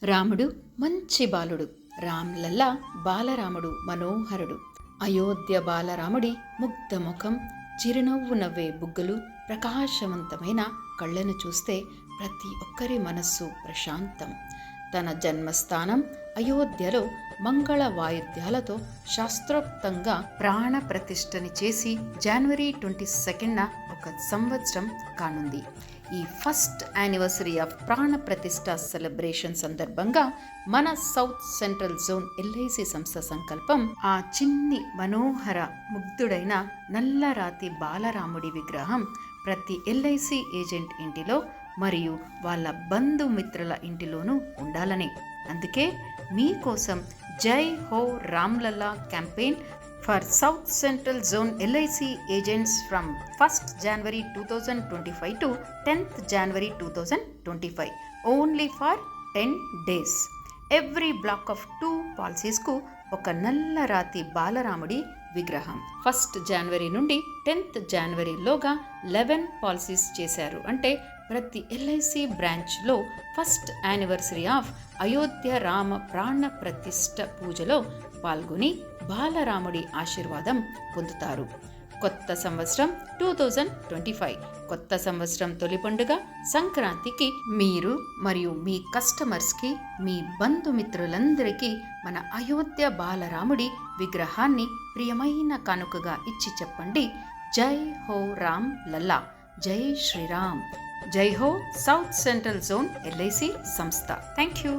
రాముడు మంచి బాలుడు. రామ్లల్లా బాలరాముడు మనోహరుడు. అయోధ్య బాలరాముడి ముగ్ధ ముఖం, చిరునవ్వు నవ్వే బుగ్గలు, ప్రకాశవంతమైన కళ్ళను చూస్తే ప్రతి ఒక్కరి మనస్సు ప్రశాంతం. తన జన్మస్థానం అయోధ్యలో మంగళ వాయిద్యాలతో శాస్త్రోక్తంగా ప్రాణ ప్రతిష్టని చేసి జనవరి 22న ఒక సంవత్సరం కానుంది. ఈ ఫస్ట్ యానివర్సరీ ఆఫ్ ప్రాణ ప్రతిష్ట సెలబ్రేషన్ సందర్భంగా మన సౌత్ సెంట్రల్ జోన్ ఎల్ఐసి సంస్థ సంకల్పం ఆ చిన్ని మనోహర ముగ్ధుడైన నల్లరాతి బాలరాముడి విగ్రహం ప్రతి ఎల్ఐసి ఏజెంట్ ఇంటిలో మరియు వాళ్ళ బంధుమిత్రుల ఇంటిలోనూ ఉండాలని. అందుకే మీకోసం జై హో Ram Lalla campaign for south central zone LIC agents from 1st January 2025 to 10th January 2025 only for 10 days. Every black of 2 పాలసీస్కు ఒక నల్లరాతి బాలరాముడి విగ్రహం. 1st January నుండి 10th Januaryలోగా 11 పాలసీస్ చేశారు. అంటే ప్రతి ఎల్ఐసి బ్రాంచ్లో first anniversary of Ayodhya Rama ప్రాణ ప్రతిష్ట పూజలో పాల్గొని బాలరాముడి ఆశీర్వాదం పొందుతారు. కొత్త సంవత్సరం 2025, కొత్త సంవత్సరం తొలి పండుగ సంక్రాంతికి మీరు మరియు మీ కస్టమర్స్కి, మీ బంధుమిత్రులందరికీ మన అయోధ్య బాలరాముడి విగ్రహాన్ని ప్రియమైన కానుకగా ఇచ్చి చెప్పండి, జై హో రామ్ లల్లా, జై శ్రీరామ్, జై హో సౌత్ సెంట్రల్ జోన్ ఎల్ఐసి సంస్థ. Thank you.